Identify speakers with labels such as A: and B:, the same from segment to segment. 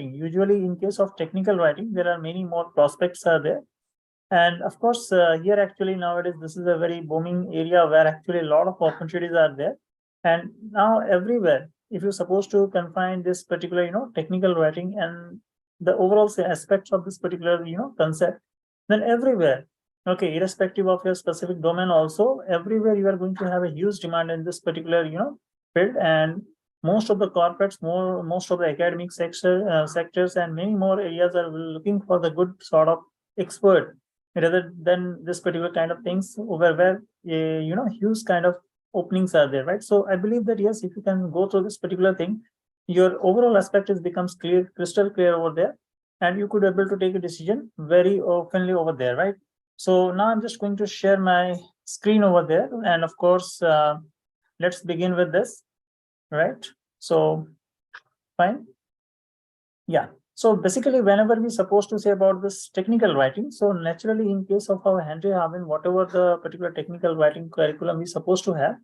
A: Usually in case of technical writing, there are many more prospects are there. And of course, here actually nowadays, this is a very booming area where actually a lot of opportunities are there. And now everywhere, if you're supposed to confine this particular, technical writing and the overall aspects of this particular, concept, then everywhere, okay, irrespective of your specific domain also, everywhere you are going to have a huge demand in this particular, field. And most of the corporates, most of the academic sectors and many more areas are looking for the good sort of expert rather than this particular kind of things where huge kind of openings are there, right? So I believe that yes, if you can go through this particular thing, your overall aspect becomes clear, crystal clear over there, and you could be able to take a decision very openly over there, right? So now I'm just going to share my screen over there, and of course, let's begin with this, right? So fine, yeah. So basically, whenever we're supposed to say about this technical writing, so naturally, in case of our Henry Harvin, whatever the particular technical writing curriculum we're supposed to have,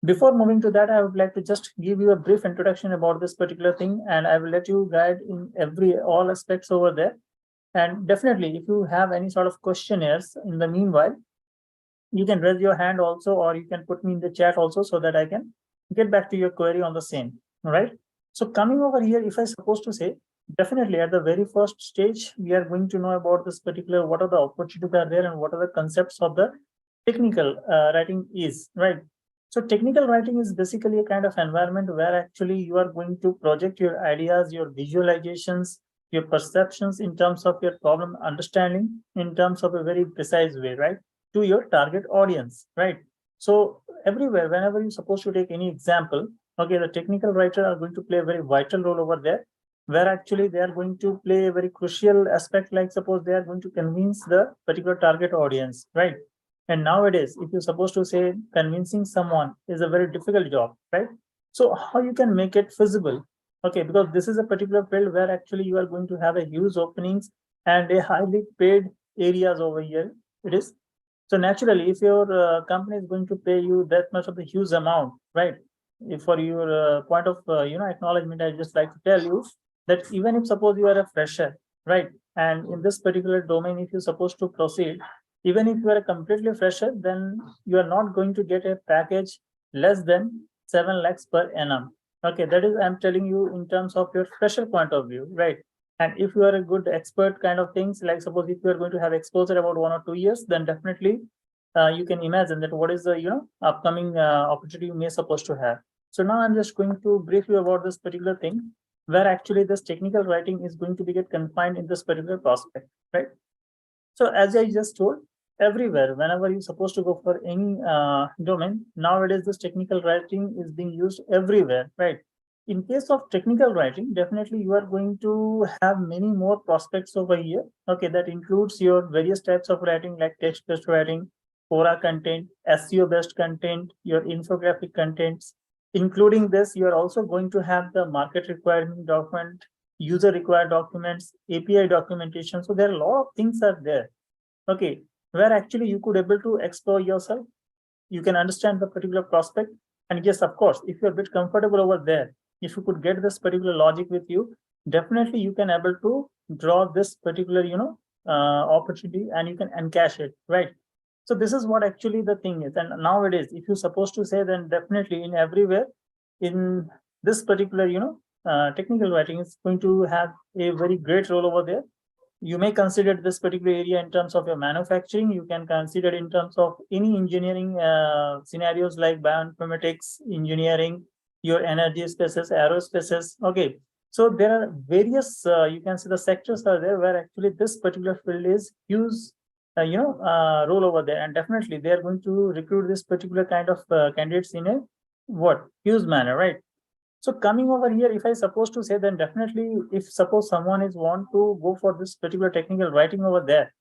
A: before moving to that, I would like to just give you a brief introduction about this particular thing, and I will let you guide in all aspects over there. And definitely, if you have any sort of questionnaires in the meanwhile, you can raise your hand also, or you can put me in the chat also so that I can get back to your query on the same. All right. So coming over here, if I supposed to say, definitely at the very first stage, we are going to know about this particular, what are the opportunities are there and what are the concepts of the technical writing is, right? So technical writing is basically a kind of environment where actually you are going to project your ideas, your visualizations, your perceptions in terms of your problem understanding in terms of a very precise way, right, to your target audience, right? So everywhere, whenever you're supposed to take any example, okay, the technical writer are going to play a very vital role over there, where actually they are going to play a very crucial aspect, like suppose they are going to convince the particular target audience, right? And nowadays, if you're supposed to say convincing someone is a very difficult job, right? So how you can make it feasible? Okay, because this is a particular field where actually you are going to have a huge openings and a highly paid areas over here. It is. So naturally, if your company is going to pay you that much of the huge amount, right? If for your point of acknowledgement, I just like to tell you that even if suppose you are a fresher, right, and in this particular domain, if you're supposed to proceed, even if you are a completely fresher, then you are not going to get a package less than 7 lakhs per annum. Okay, that is I'm telling you in terms of your fresher point of view, right? And if you are a good expert kind of things, like suppose if you are going to have exposure about 1 or 2 years, then definitely you can imagine that what is the upcoming opportunity you may supposed to have. So now I'm just going to brief you about this particular thing, where actually this technical writing is going to be get confined in this particular prospect, right? So as I just told, everywhere, whenever you're supposed to go for any domain, nowadays this technical writing is being used everywhere, right? In case of technical writing, definitely you are going to have many more prospects over here. Okay, that includes your various types of writing like text-based writing, Quora content, SEO-based content, your infographic contents. Including this, you are also going to have the market requirement document, user required documents, API documentation. So there are a lot of things are there. Okay, where actually you could able to explore yourself. You can understand the particular prospect. And yes, of course, if you're a bit comfortable over there, if you could get this particular logic with you, definitely you can able to draw this particular, opportunity and you can encash it, right? So this is what actually the thing is. And nowadays, if you're supposed to say, then definitely in everywhere, in this particular, technical writing is going to have a very great role over there. You may consider this particular area in terms of your manufacturing. You can consider in terms of any engineering scenarios like bioinformatics, engineering, your energy spaces, aerospaces. Okay, so there are various, you can see the sectors are there where actually this particular field is huge, role over there, and definitely they are going to recruit this particular kind of candidates in a huge manner, right? So coming over here, if I supposed to say, then definitely if suppose someone is want to go for this particular technical writing over there,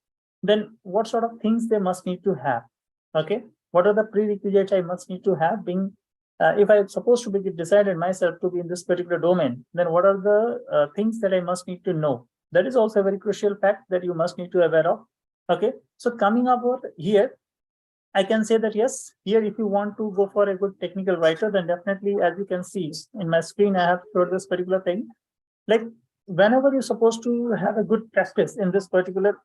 A: then what sort of things they must need to have? Okay, what are the prerequisites I must need to have? Being if I'm supposed to be decided myself to be in this particular domain, then what are the things that I must need to know? That is also a very crucial fact that you must need to aware of. Okay, so coming up over here, I can say that yes, here if you want to go for a good technical writer, then definitely, as you can see in my screen, I have showed this particular thing. Like whenever you're supposed to have a good practice in this particular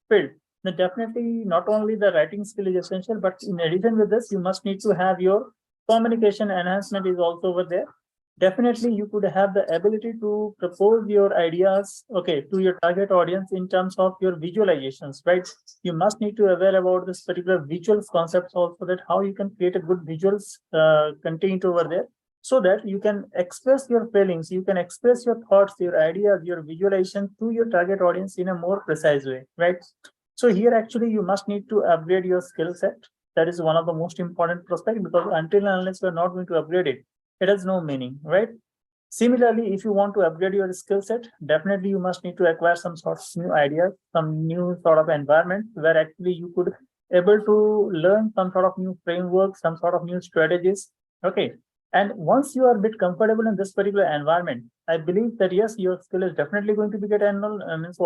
A: field, then definitely not only the writing skill is essential, but in addition with this, you must need to have your communication enhancement is also over there. Definitely you could have the ability to propose your ideas, okay, to your target audience in terms of your visualizations, right? You must need to aware about this particular visuals concepts also, that how you can create a good visuals content over there, so that you can express your feelings, you can express your thoughts, your ideas, your visualization to your target audience in a more precise way, right? So here actually you must need to upgrade your skill set. That is one of the most important prospect, because until and unless we are not going to upgrade it, it has no meaning, right? Similarly, if you want to upgrade your skill set, definitely you must need to acquire some sort of new ideas, some new sort of environment where actually you could able to learn some sort of new framework, some sort of new strategies. Okay. And once you are a bit comfortable in this particular environment, I believe that yes, your skill is definitely going to be get enhanced,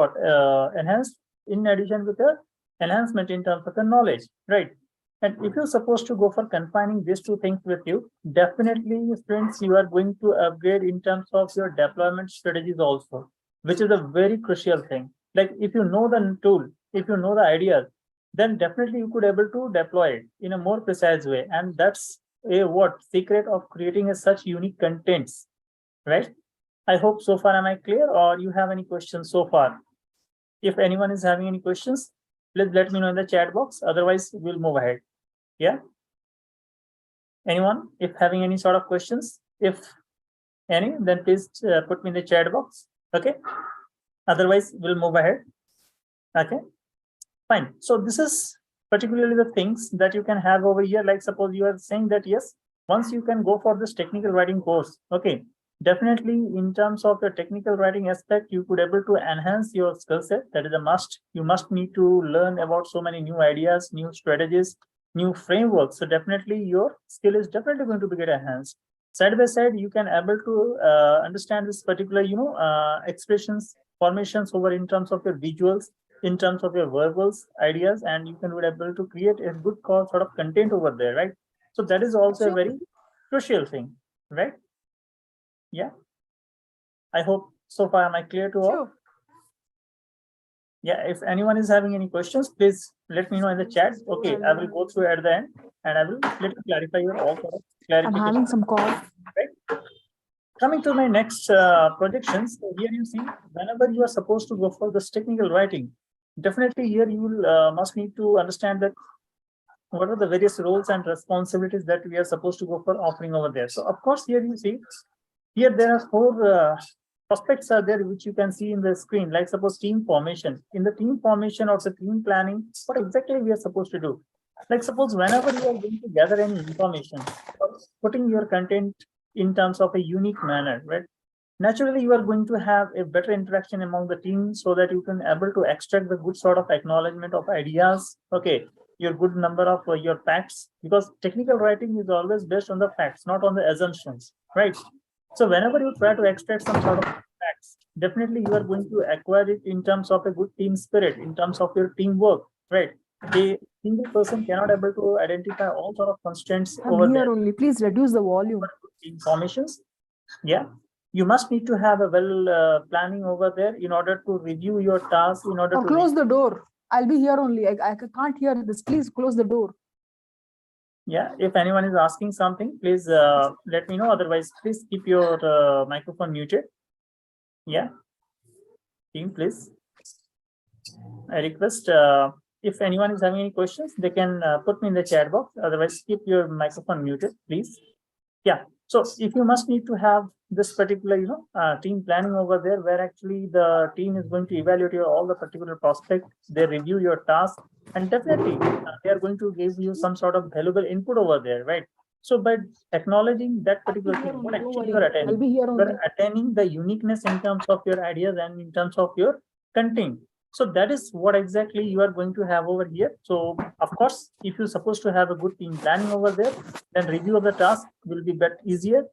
A: in addition with the enhancement in terms of the knowledge, right? And if you're supposed to go for confining these two things with you, definitely, friends, you are going to upgrade in terms of your deployment strategies also, which is a very crucial thing. Like if you know the tool, if you know the ideas, then definitely you could able to deploy it in a more precise way. And that's a secret of creating a such unique contents, right? I hope so far am I clear, or you have any questions so far? If anyone is having any questions, please let me know in the chat box. Otherwise, we'll move ahead. Yeah. Anyone, if having any sort of questions, if any, then please put me in the chat box. Okay. Otherwise, we'll move ahead. Okay. Fine. So this is particularly the things that you can have over here. Like suppose you are saying that yes, once you can go for this technical writing course, okay, definitely in terms of the technical writing aspect, you could able to enhance your skill set. That is a must. You must need to learn about so many new ideas, new strategies, new frameworks. So definitely your skill is definitely going to be get enhanced. Side by side, you can able to understand this particular, expressions, formations over in terms of your visuals, in terms of your verbals, ideas, and you can be able to create a good sort of content over there, right? So that is also a very crucial thing, right? Yeah. I hope so far am I clear to all?
B: Sure.
A: Yeah, if anyone is having any questions, please let me know in the chat. Okay, I will go through at the end and I will let you clarify your all sort of clarification.
B: I'm having some cough.
A: Right? Coming to my next projections, so here you see, whenever you are supposed to go for this technical writing, definitely here you will must need to understand that what are the various roles and responsibilities that we are supposed to go for offering over there. So of course, here you see, here there are four prospects are there which you can see in the screen, like suppose team formation. In the team formation or the team planning, what exactly we are supposed to do? Like suppose whenever you are going to gather any information, putting your content in terms of a unique manner, right? Naturally, you are going to have a better interaction among the team so that you can able to extract the good sort of acknowledgement of ideas. Okay, your good number of your facts, because technical writing is always based on the facts, not on the assumptions, right? So whenever you try to extract some sort of facts, definitely you are going to acquire it in terms of a good team spirit, in terms of your teamwork, right? The single person cannot able to identify all sort of constraints over
B: I'm here
A: there.
B: only. Please reduce the volume.
A: Informations. Yeah. You must need to have a well planning over there in order to review your tasks, in order to
B: close the door. I'll be here only. I can't hear this. Please close the door.
A: Yeah, if anyone is asking something, please let me know. Otherwise, please keep your microphone muted. Yeah. Team, please. I request if anyone is having any questions, they can put me in the chat box. Otherwise, keep your microphone muted, please. Yeah. So if you must need to have this particular, team planning over there, where actually the team is going to evaluate your all the particular prospects, they review your task, and definitely they are going to give you some sort of valuable input over there, right? So by acknowledging that particular thing, what actually you are attaining, you are attaining the uniqueness in terms of your ideas and in terms of your content. So that is what exactly you are going to have over here. So of course, if you're supposed to have a good team planning over there, then review of the task will be better, easier.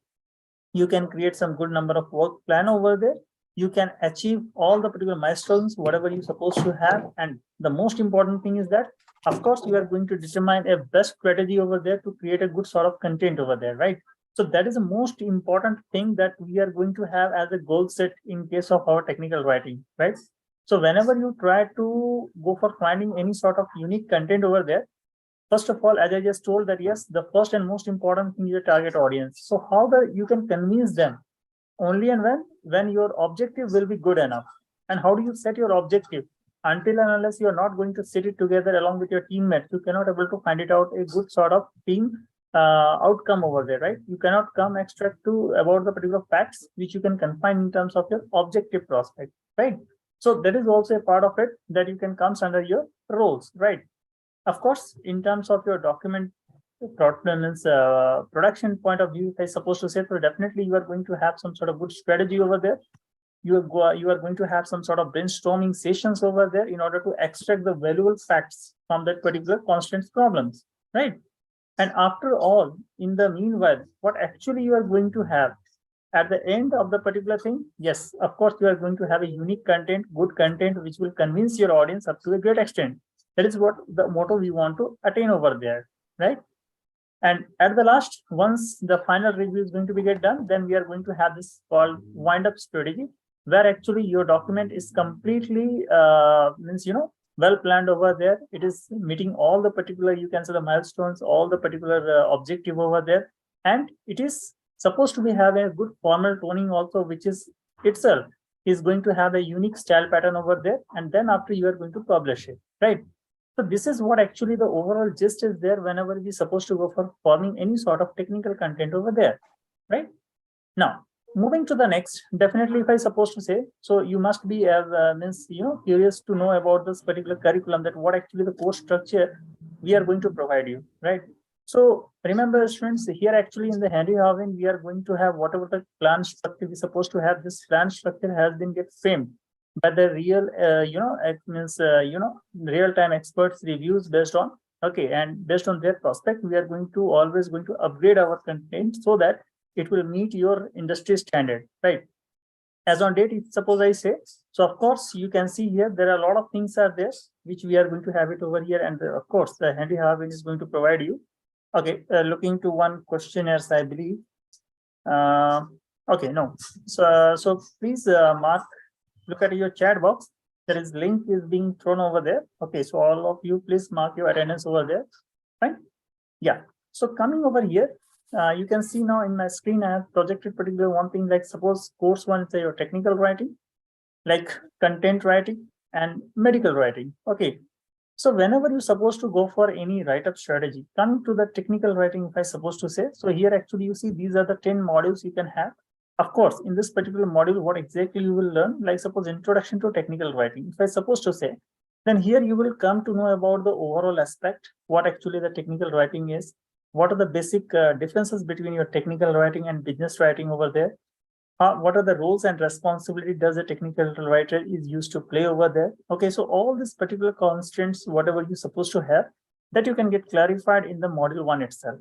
A: You can create some good number of work plan over there. You can achieve all the particular milestones, whatever you're supposed to have. And the most important thing is that, of course, you are going to determine a best strategy over there to create a good sort of content over there, right? So that is the most important thing that we are going to have as a goal set in case of our technical writing, right? So whenever you try to go for finding any sort of unique content over there, first of all, as I just told that, yes, the first and most important thing is the target audience. So how you can convince them only and when your objective will be good enough. And how do you set your objective? Until and unless you're not going to sit it together along with your teammates, you cannot able to find it out a good sort of team outcome over there, right? You cannot come extract to about the particular facts which you can confine in terms of your objective prospect, right? So that is also a part of it that you can comes under your roles, right? Of course, in terms of your document production point of view, if I supposed to say, so definitely you are going to have some sort of good strategy over there. You are going to have some sort of brainstorming sessions over there in order to extract the valuable facts from that particular constraints problems, right? And after all, in the meanwhile, what actually you are going to have at the end of the particular thing, yes, of course, you are going to have a unique content, good content, which will convince your audience up to a great extent. That is what the motto we want to attain over there, right? And at the last, once the final review is going to be get done, then we are going to have this called wind up strategy, where actually your document is completely well planned over there. It is meeting all the particular, you can say, the milestones, all the particular objective over there, and it is supposed to be have a good formal toning also, which is itself is going to have a unique style pattern over there. And then after you are going to publish it, right? So this is what actually the overall gist is there whenever we supposed to go for forming any sort of technical content over there, right? Now, moving to the next, definitely if I supposed to say, so you must be as curious to know about this particular curriculum, that what actually the course structure we are going to provide you, right? So remember, students, here actually in the Henry Harvin, we are going to have whatever the plan structure we're supposed to have. This plan structure has been get framed by the real, it means, real-time experts reviews based on, okay, and based on their prospect, we are going to always going to upgrade our content so that it will meet your industry standard, right? As on date, suppose I say, so of course, you can see here, there are a lot of things are there, which we are going to have it over here. And of course, the Henry Harvin is going to provide you. Okay, looking to one questionnaires, I believe. Okay, no. So please mark, look at your chat box. There is link is being thrown over there. Okay, so all of you, please mark your attendance over there. Fine. Yeah. So coming over here, you can see now in my screen, I have projected particular one thing, like suppose course one is your technical writing, like content writing and medical writing. Okay. So whenever you're supposed to go for any write-up strategy, coming to the technical writing, if I supposed to say, so here actually you see these are the 10 modules you can have. Of course, in this particular module, what exactly you will learn, like suppose introduction to technical writing, if I supposed to say, then here you will come to know about the overall aspect, what actually the technical writing is, what are the basic differences between your technical writing and business writing over there. What are the roles and responsibility does a technical writer is used to play over there? Okay, so all these particular constraints, whatever you're supposed to have, that you can get clarified in the module one itself,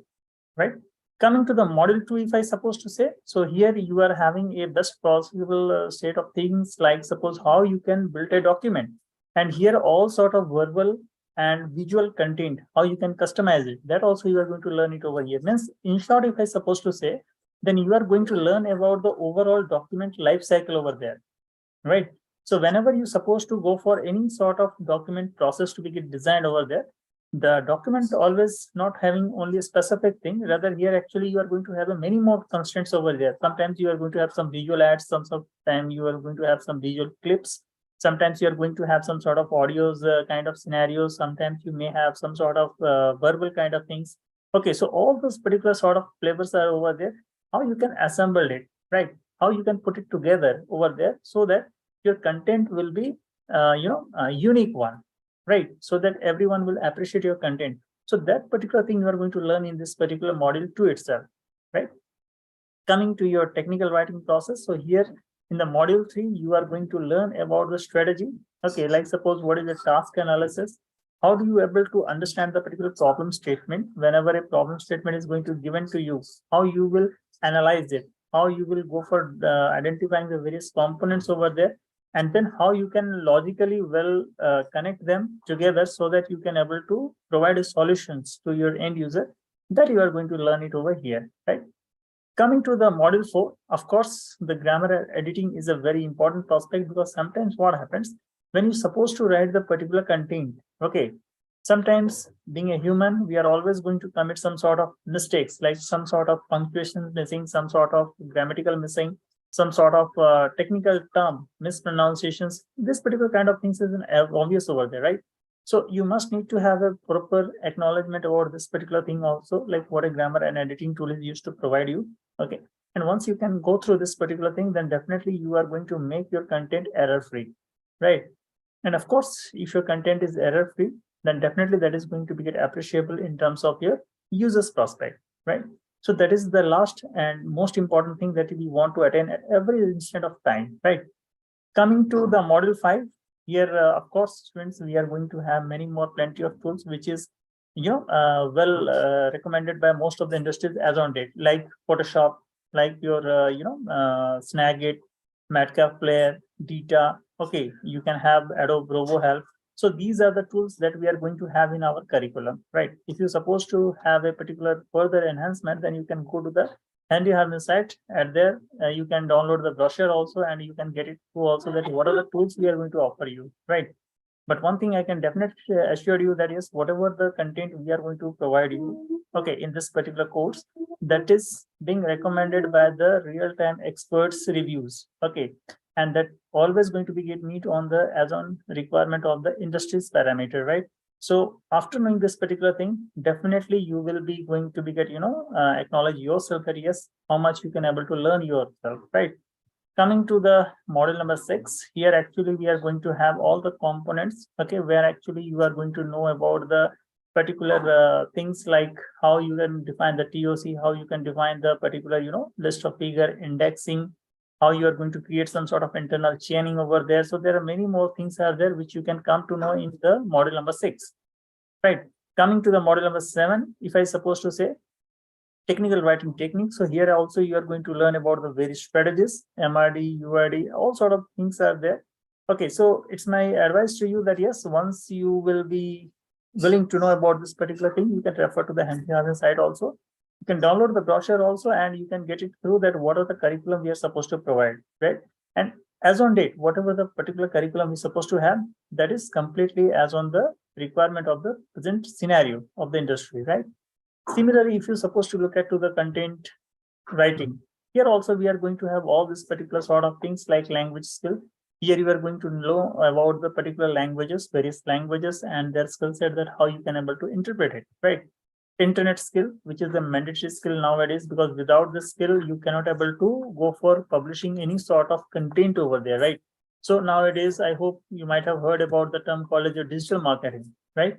A: right? Coming to the module two, if I supposed to say, so here you are having a best possible state of things, like suppose how you can build a document, and here all sort of verbal and visual content, how you can customize it. That also you are going to learn it over here. Means in short, if I supposed to say, then you are going to learn about the overall document life cycle over there, right? So whenever you're supposed to go for any sort of document process to be designed over there, the document always not having only a specific thing, rather here actually you are going to have a many more constraints over there. Sometimes you are going to have some visual ads, sometimes you are going to have some visual clips, sometimes you are going to have some sort of audios kind of scenarios, sometimes you may have some sort of verbal kind of things. Okay, so all those particular sort of flavors are over there. How you can assemble it, right? How you can put it together over there so that your content will be, a unique one, right? So that everyone will appreciate your content. So that particular thing you are going to learn in this particular module two itself, right? Coming to your technical writing process. So here in the module three, you are going to learn about the strategy. Okay, like suppose what is the task analysis? How do you able to understand the particular problem statement? Whenever a problem statement is going to given to you, how you will analyze it, how you will go for identifying the various components over there, and then how you can logically connect them together so that you can able to provide solutions to your end user, that you are going to learn it over here, right? Coming to the module 4, of course, the grammar editing is a very important prospect, because sometimes what happens when you're supposed to write the particular content, okay, sometimes being a human, we are always going to commit some sort of mistakes, like some sort of punctuation missing, some sort of grammatical missing, some sort of technical term mispronunciations. This particular kind of things is obvious over there, right? So you must need to have a proper acknowledgement about this particular thing also, like what a grammar and editing tool is used to provide you. Okay. And once you can go through this particular thing, then definitely you are going to make your content error-free, right? And of course, if your content is error-free, then definitely that is going to be appreciable in terms of your users prospect, right? So that is the last and most important thing that we want to attain at every instant of time, right? Coming to the module 5, here, of course, students, we are going to have many more plenty of tools, which is, recommended by most of the industries as on date, like Photoshop, like your, Snagit, Madcap Player, Data. Okay, you can have Adobe Robo Help. So these are the tools that we are going to have in our curriculum, right? If you're supposed to have a particular further enhancement, then you can go to the Handy Harvin site. At there, you can download the brochure also, and you can get it through also that what are the tools we are going to offer you, right? But one thing I can definitely assure you that is whatever the content we are going to provide you, okay, in this particular course, that is being recommended by the real-time experts reviews, okay, and that always going to be meet on the as on requirement of the industry's parameter, right? So after knowing this particular thing, definitely you will be going to be acknowledge yourself that yes, how much you can able to learn yourself, right? Coming to the model number 6, here actually we are going to have all the components, okay, where actually you are going to know about the particular things like how you can define the TOC, how you can define the particular, list of figure indexing, how you are going to create some sort of internal chaining over there. So there are many more things are there which you can come to know in the model number 6, right? Coming to the model number 7, if I supposed to say technical writing techniques. So here also you are going to learn about the various strategies, MRD, URD, all sort of things are there. Okay, so it's my advice to you that yes, once you will be willing to know about this particular thing, you can refer to the Handy Harvin site also. You can download the brochure also, and you can get it through that what are the curriculum we are supposed to provide, right? And as on date, whatever the particular curriculum is supposed to have, that is completely as on the requirement of the present scenario of the industry, right? Similarly, if you're supposed to look at to the content writing, here also we are going to have all this particular sort of things like language skill. Here you are going to know about the particular languages, various languages, and their skill set, that how you can able to interpret it, right? Internet skill, which is the mandatory skill nowadays, because without this skill, you cannot able to go for publishing any sort of content over there, right? So nowadays, I hope you might have heard about the term called as digital marketing, right?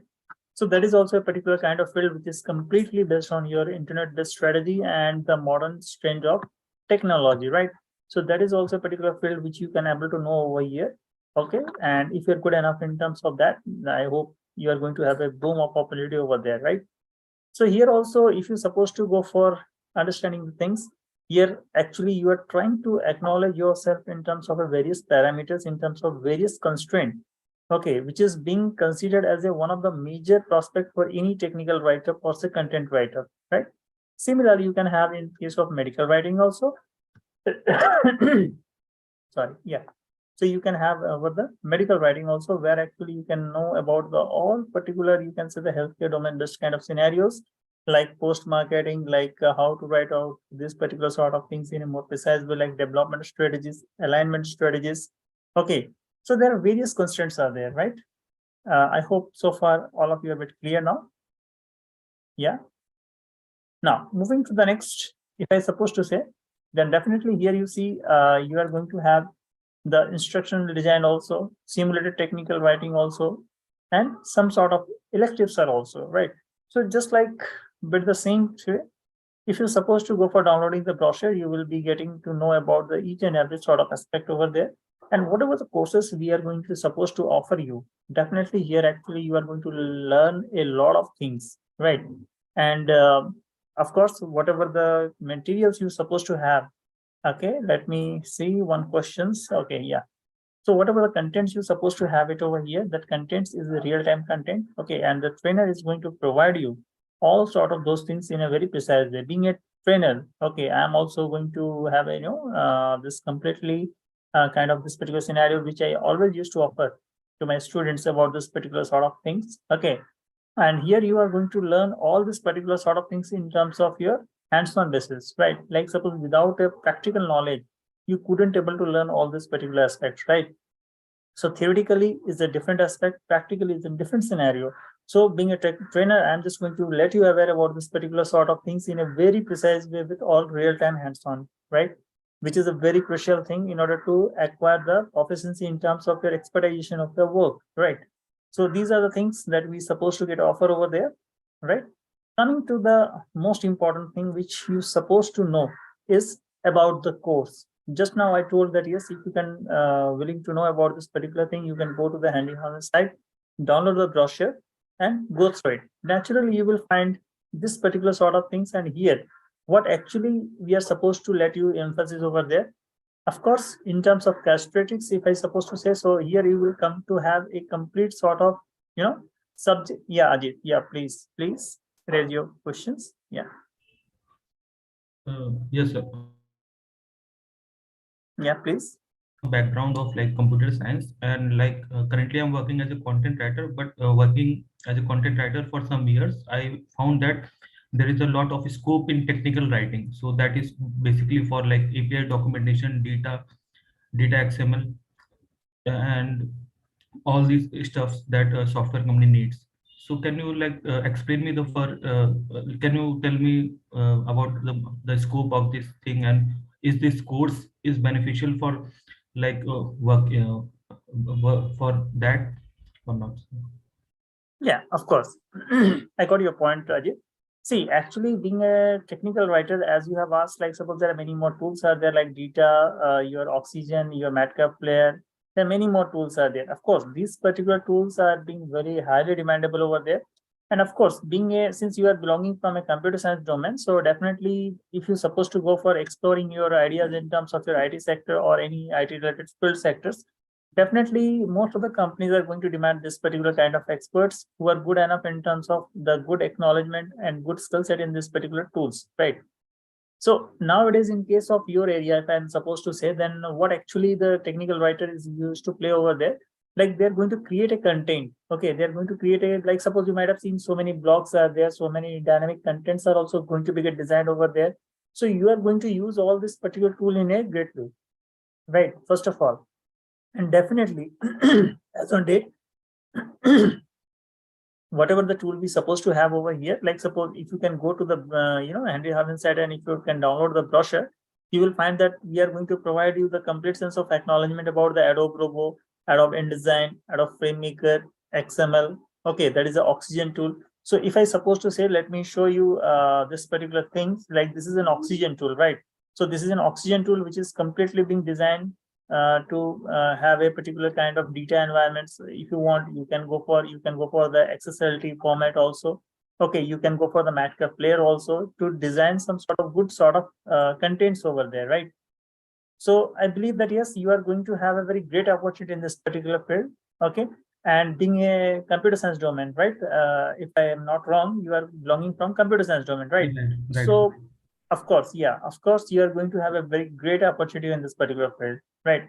A: So that is also a particular kind of field which is completely based on your internet-based strategy and the modern trend of technology, right? So that is also a particular field which you can able to know over here, okay? And if you're good enough in terms of that, I hope you are going to have a boom of opportunity over there, right? So here also, if you're supposed to go for understanding the things, here actually you are trying to acknowledge yourself in terms of various parameters, in terms of various constraints, okay, which is being considered as one of the major prospect for any technical writer or say content writer, right? Similarly, you can have in case of medical writing also. Sorry, yeah. So you can have over the medical writing also, where actually you can know about the all particular, you can say the healthcare domain, this kind of scenarios, like post-marketing, like how to write out this particular sort of things in a more precise way, like development strategies, alignment strategies. Okay, so there are various constraints are there, right? I hope so far all of you are a bit clear now. Yeah. Now moving to the next, if I supposed to say, then definitely here you see you are going to have the instructional design also, simulated technical writing also, and some sort of electives are also, right? So just like with the same way, if you're supposed to go for downloading the brochure, you will be getting to know about the each and every sort of aspect over there. And whatever the courses we are going to supposed to offer you, definitely here actually you are going to learn a lot of things, right? And of course, whatever the materials you're supposed to have, okay, let me see one questions. Okay, yeah. So whatever the contents you're supposed to have it over here, that contents is the real-time content. Okay, and the trainer is going to provide you all sort of those things in a very precise way. Being a trainer, okay, I'm also going to have a this completely kind of this particular scenario which I always used to offer to my students about this particular sort of things. Okay, and here you are going to learn all this particular sort of things in terms of your hands-on basis, right? Like suppose without a practical knowledge, you couldn't able to learn all this particular aspects, right? So theoretically is a different aspect, practically is a different scenario. So being a trainer, I'm just going to let you aware about this particular sort of things in a very precise way with all real-time hands-on, right? Which is a very crucial thing in order to acquire the proficiency in terms of your expertization of the work, right? So these are the things that we supposed to get offer over there, right? Coming to the most important thing which you supposed to know is about the course. Just now I told that yes, if you can willing to know about this particular thing, you can go to the Handy Harvin site, download the brochure and go through it. Naturally, you will find this particular sort of things, and here what actually we are supposed to let you emphasis over there. Of course, in terms of characteristics, if I supposed to say so, here you will come to have a complete sort of subject. Yeah, Ajit, yeah, please raise your questions. Yeah.
C: Yes, sir.
A: Yeah, please.
C: Background of like computer science, and like currently I'm working as a content writer, but working as a content writer for some years, I found that there is a lot of scope in technical writing. So that is basically for like API documentation, data XML, and all these stuffs that a software company needs. So can you like explain me can you tell me about the scope of this thing, and is this course is beneficial for like work for that or not?
A: Yeah, of course. I got your point, Ajit. See, actually being a technical writer, as you have asked, like suppose there are many more tools are there like Data, your Oxygen, your Matcap player. There are many more tools are there. Of course, these particular tools are being very highly demandable over there. And of course, since you are belonging from a computer science domain, so definitely if you're supposed to go for exploring your ideas in terms of your IT sector or any IT related field sectors, definitely most of the companies are going to demand this particular kind of experts who are good enough in terms of the good acknowledgement and good skill set in this particular tools, right? So nowadays, in case of your area, if I'm supposed to say, then what actually the technical writer is used to play over there, like they're going to create a content. Okay, they're going to create a, like suppose you might have seen so many blogs are there, so many dynamic contents are also going to be get designed over there. So you are going to use all this particular tool in a great way, right? First of all. And definitely, as on date, whatever the tool we supposed to have over here, like suppose if you can go to the Handy Harvin site and if you can download the brochure, you will find that we are going to provide you the complete sense of acknowledgement about the Adobe Robo, Adobe InDesign, Adobe FrameMaker, XML. Okay, that is the Oxygen tool. So if I supposed to say, let me show you this particular thing, like this is an Oxygen tool, right? So this is an Oxygen tool which is completely being designed to have a particular kind of data environments. If you want, you can go for the XSLT format also. Okay, you can go for the Matcap player also to design some sort of good sort of contents over there, right? So I believe that yes, you are going to have a very great opportunity in this particular field. Okay, and being a computer science domain, right? If I am not wrong, you are belonging from computer science domain, right?
C: Right.
A: So of course, yeah, of course, you are going to have a very great opportunity in this particular field, right?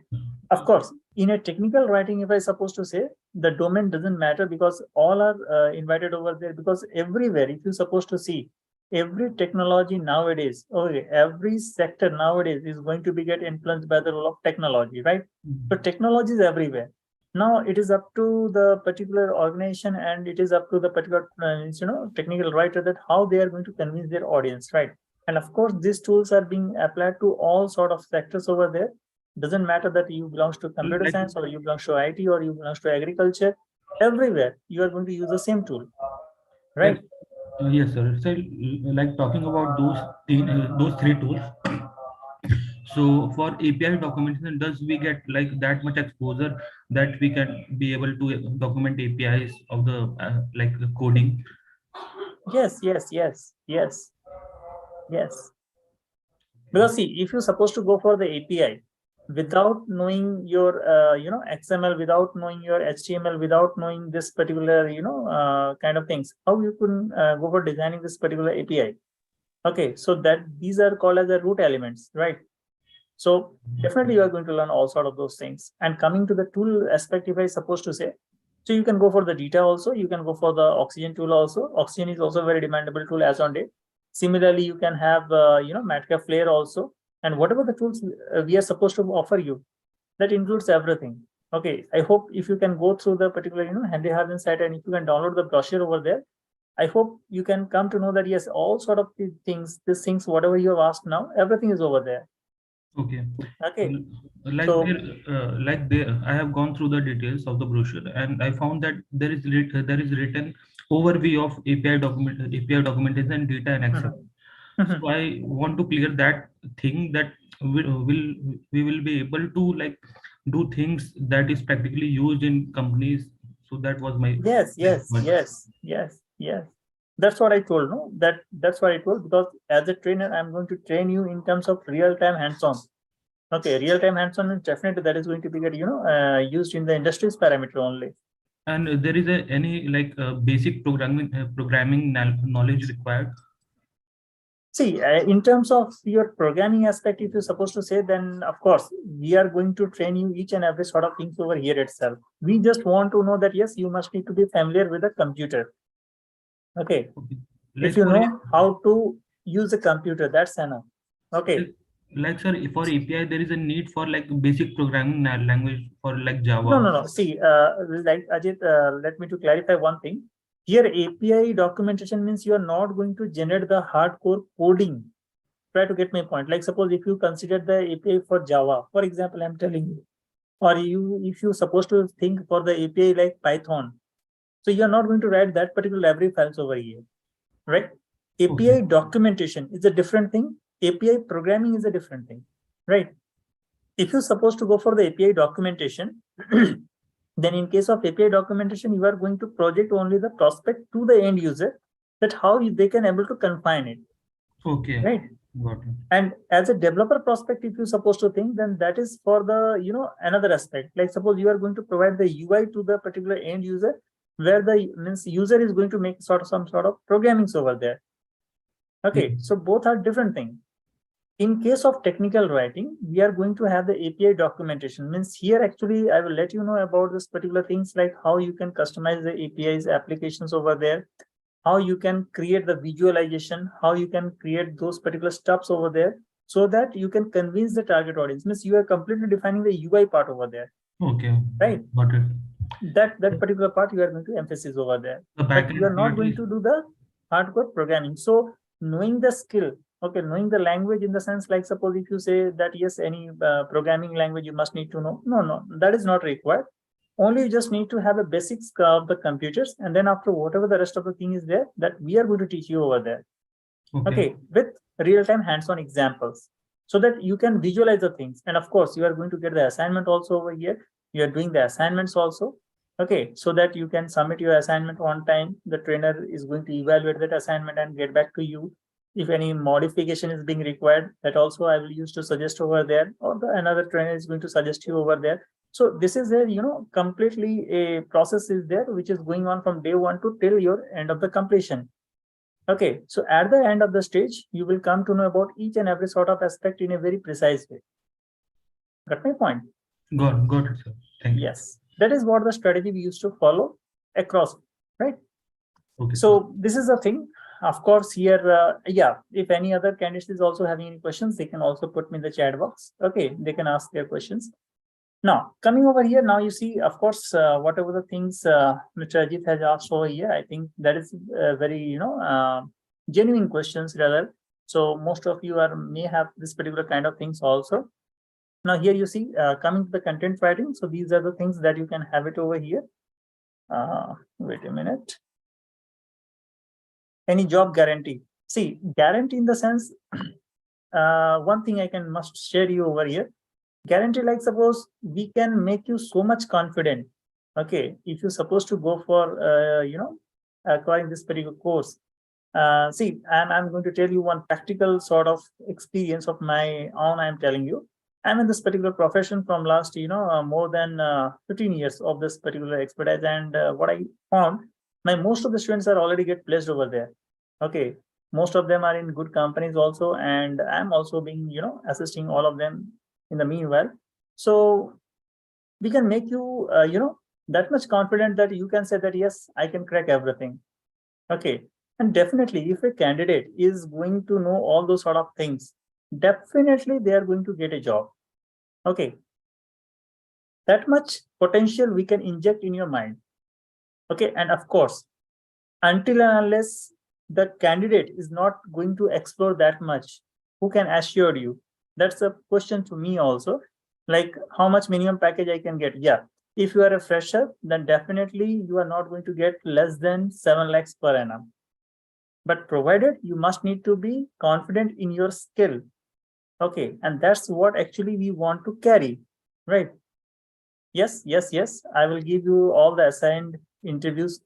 A: Of course, in a technical writing, if I supposed to say, the domain doesn't matter because all are invited over there, because everywhere, if you're supposed to see, every technology nowadays, okay, every sector nowadays is going to be get influenced by the role of technology, right? So technology is everywhere. Now it is up to the particular organization and it is up to the particular technical writer that how they are going to convince their audience, right? And of course, these tools are being applied to all sort of sectors over there. Doesn't matter that you belongs to computer science or you belongs to IT or you belongs to agriculture. Everywhere you are going to use the same tool, right?
C: Yes, sir. So like talking about those three tools. So for API documentation, does we get like that much exposure that we can be able to document APIs of the like the coding?
A: Yes. Because see, if you're supposed to go for the API without knowing your XML, without knowing your HTML, without knowing this particular kind of things, how you can go for designing this particular API? Okay, so that these are called as the root elements, right? So definitely you are going to learn all sort of those things. And coming to the tool aspect, if I supposed to say, so you can go for the data also, you can go for the oxygen tool also. Oxygen is also a very demandable tool as on date. Similarly, you can have Matka Flare also, and whatever the tools we are supposed to offer you, that includes everything. Okay, I hope if you can go through the particular Henry Harvin site, and if you can download the brochure over there, I hope you can come to know that yes, all sort of these things, whatever you have asked now, everything is over there.
C: Okay.
A: Okay.
C: Like
A: So
C: I have gone through the details of the brochure, and I found that there is written overview of API documentation and data and access. So I want to clear that thing, that we will be able to like do things that is practically used in companies. So that was my
A: yes. That's what I told. No, that's what I told, because as a trainer, I'm going to train you in terms of real-time hands-on. Okay, real-time hands-on is definitely that is going to be used in the industry's parameter only.
C: And there is any like basic programming knowledge required?
A: See, in terms of your programming aspect, if you're supposed to say, then of course, we are going to train you each and every sort of things over here itself. We just want to know that, yes, you must need to be familiar with a computer. Okay. If you know how to use a computer, that's enough. Okay.
C: Like, sir, for API, there is a need for like basic programming language for like Java.
A: No. See, like Ajit, let me to clarify one thing. Here, API documentation means you are not going to generate the hardcore coding. Try to get my point. Like suppose if you consider the API for Java, for example, I'm telling you, or if you're supposed to think for the API like Python, so you're not going to write that particular library files over here, right? API documentation is a different thing. API programming is a different thing, right? If you're supposed to go for the API documentation, then in case of API documentation, you are going to project only the prospect to the end user, that how they can able to confine it.
C: Okay.
A: Right.
C: Got it.
A: And as a developer prospect, if you're supposed to think, then that is for the another aspect. Like suppose you are going to provide the UI to the particular end user, where the user is going to make some sort of programmings over there. Okay, so both are different things. In case of technical writing, we are going to have the API documentation. Means here actually I will let you know about this particular things, like how you can customize the APIs applications over there, how you can create the visualization, how you can create those particular steps over there, so that you can convince the target audience. Means you are completely defining the UI part over there.
C: Okay.
A: Right.
C: Got it.
A: That particular part you are going to emphasize over there. But you are not going to do the hardcore programming. So knowing the skill, okay, knowing the language in the sense, like suppose if you say that yes, any programming language you must need to know. No, that is not required. Only you just need to have a basics of the computers, and then after whatever the rest of the thing is there, that we are going to teach you over there. Okay, with real-time hands-on examples, so that you can visualize the things. And of course, you are going to get the assignment also over here. You are doing the assignments also. Okay, so that you can submit your assignment on time. The trainer is going to evaluate that assignment and get back to you. If any modification is being required, that also I will use to suggest over there, or another trainer is going to suggest you over there. So this is a completely a process is there, which is going on from day one to till your end of the completion. Okay, so at the end of the stage, you will come to know about each and every sort of aspect in a very precise way. Got my point?
C: Got it, sir. Thank you.
A: Yes, that is what the strategy we used to follow across, right?
C: Okay.
A: So this is the thing. Of course, here, if any other candidates is also having any questions, they can also put me in the chat box. Okay, they can ask their questions. Now, coming over here, now you see, of course, whatever the things Mr. Ajit has asked over here, I think that is very, genuine questions rather. So most of you may have this particular kind of things also. Now here you see, coming to the content writing. So these are the things that you can have it over here. Wait a minute. Any job guarantee? See, guarantee in the sense, one thing I must share you over here. Guarantee, like suppose we can make you so much confident. Okay, if you're supposed to go for acquiring this particular course. See, I'm going to tell you one practical sort of experience of my own. I'm telling you, I'm in this particular profession from last more than 15 years of this particular expertise, and what I found, most of the students are already get placed over there. Okay, Most of them are in good companies also, and I'm also being, assisting all of them in the meanwhile. So we can make you, that much confident that you can say that, yes, I can crack everything. Okay. And definitely, if a candidate is going to know all those sort of things, definitely they are going to get a job. Okay. That much potential we can inject in your mind. Okay. And of course, until and unless the candidate is not going to explore that much, who can assure you? That's a question to me also. Like, how much minimum package I can get? Yeah. If you are a fresher, then definitely you are not going to get less than 7 lakhs per annum. But provided you must need to be confident in your skill. Okay. And that's what actually we want to carry, right? Yes, yes, yes. I will give you all the assigned interviews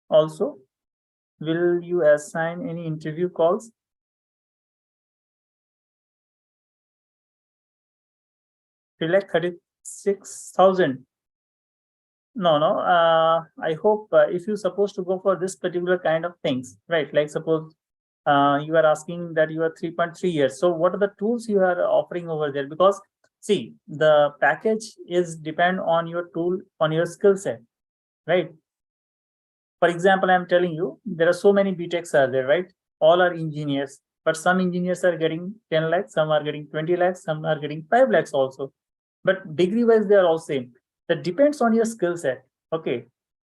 A: also. Will you assign any interview calls? Select 36,000. No. I hope if you're supposed to go for this particular kind of things, right? Like suppose you are asking that you are 3.3 years. So what are the tools you are offering over there? Because see, the package is depend on your tool, on your skill set, right? For example, I'm telling you, there are so many BTechs are there, right? All are engineers, but some engineers are getting 10 lakhs, some are getting 20 lakhs, some are getting 5 lakhs also. But degree wise, they are all same. That depends on your skill set. Okay.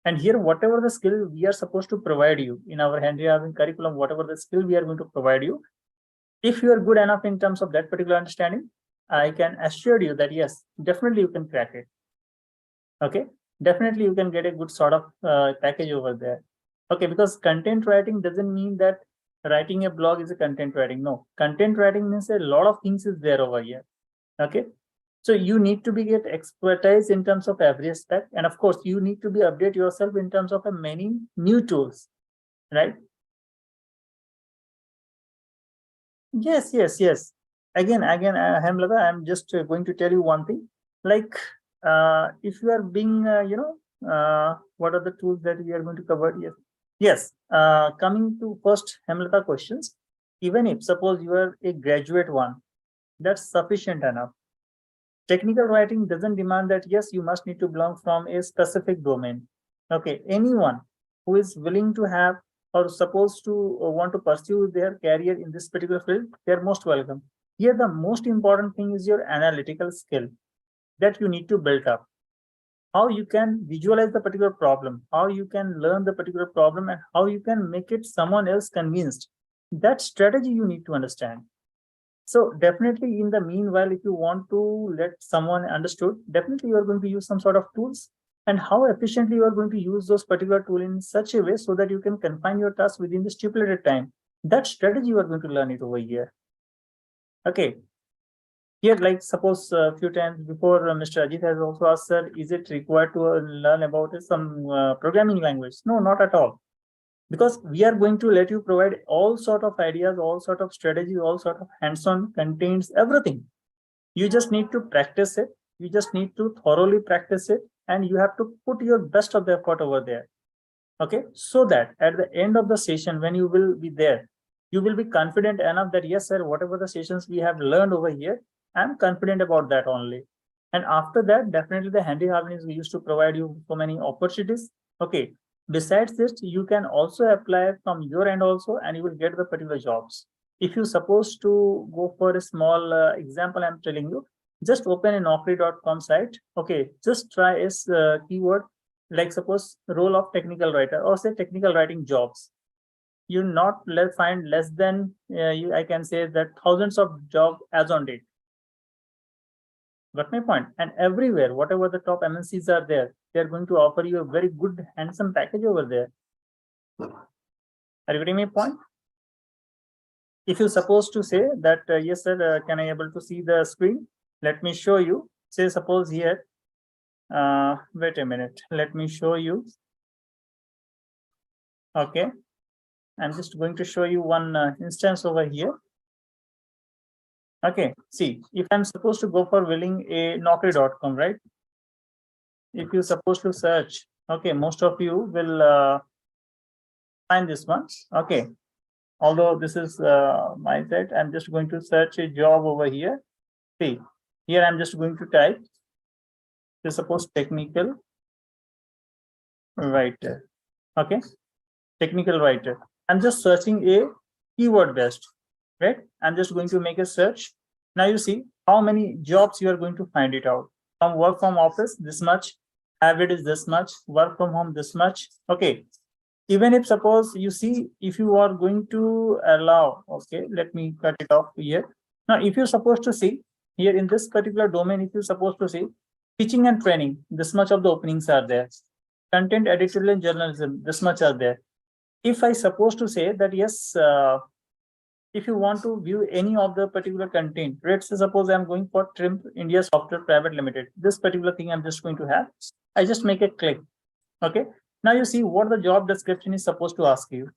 A: And here, whatever the skill we are supposed to provide you in our Hendry-Harvin curriculum, whatever the skill we are going to provide you, if you are good enough in terms of that particular understanding, I can assure you that yes, definitely you can crack it. Okay. Definitely you can get a good sort of package over there. Okay. Because content writing doesn't mean that writing a blog is a content writing. No, content writing means a lot of things is there over here. Okay. So you need to get expertise in terms of every aspect. And of course, you need to be update yourself in terms of many new tools, right? Yes. Again, Hamlada, I'm just going to tell you one thing. Like, if you are being, what are the tools that we are going to cover? Yes. Coming to first Hamlada questions, even if suppose you are a graduate one, that's sufficient enough. Technical writing doesn't demand that, yes, you must need to belong from a specific domain. Okay, anyone who is willing to have or supposed to want to pursue their career in this particular field, they're most welcome. Here, the most important thing is your analytical skill that you need to build up. How you can visualize the particular problem, how you can learn the particular problem, and how you can make it someone else convinced. That strategy you need to understand. So definitely in the meanwhile, if you want to let someone understood, definitely you are going to use some sort of tools, and how efficiently you are going to use those particular tool in such a way so that you can confine your task within the stipulated time. That strategy you are going to learn it over here. Okay. Here, like suppose a few times before, Mr. Ajit has also asked, sir, is it required to learn about some programming language? No, not at all. Because we are going to let you provide all sort of ideas, all sort of strategy, all sort of hands-on contains everything. You just need to practice it. You just need to thoroughly practice it, and you have to put your best of the effort over there. Okay, so that at the end of the session, when you will be there, you will be confident enough that yes, sir, whatever the sessions we have learned over here, I'm confident about that only. And after that, definitely the Hendry-Harvin is used to provide you so many opportunities. Okay. Besides this, you can also apply from your end also, and you will get the particular jobs. If you're supposed to go for a small example, I'm telling you, just open a naukri.com site. Okay, just try as keyword, like suppose role of technical writer or say technical writing jobs. You not find less than, I can say that thousands of jobs as on date. Got my point? And everywhere, whatever the top MNCs are there, they're going to offer you a very good, handsome package over there. Are you getting my point? If you're supposed to say that, yes, sir, can I able to see the screen? Let me show you. Say, suppose here, wait a minute. Let me show you. Okay. I'm just going to show you one instance over here. Okay, see, if I'm supposed to go for willing a naukri.com, right? If you're supposed to search, okay, most of you will find this one. Okay, Although this is my site, I'm just going to search a job over here. See, here I'm just going to type, suppose technical writer. Okay, technical writer. I'm just searching a keyword based, right? I'm just going to make a search. Now you see how many jobs you are going to find it out. From work from office, this much, hybrid is this much, work from home, this much. Okay, even if suppose you see, if you are going to allow, okay, let me cut it off here. Now, if you're supposed to see here in this particular domain, if you're supposed to see teaching and training, this much of the openings are there. Content editorial and journalism, this much are there. If I supposed to say that yes, if you want to view any of the particular content, let's say suppose I'm going for Trim India Software Private Limited, this particular thing I'm just going to have, I just make a click. Okay, now you see what the job description is supposed to ask you.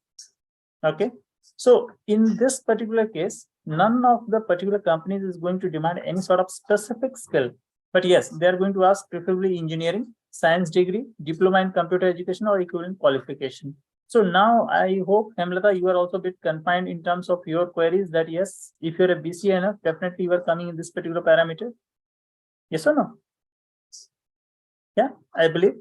A: Okay, so in this particular case, none of the particular companies is going to demand any sort of specific skill, but yes, they are going to ask preferably engineering, science degree, diploma in computer education or equivalent qualification. So now I hope, Hemlata, you are also a bit confined in terms of your queries that yes, if you're a BCNF, definitely you are coming in this particular parameter. Yes or no? Yeah, I believe.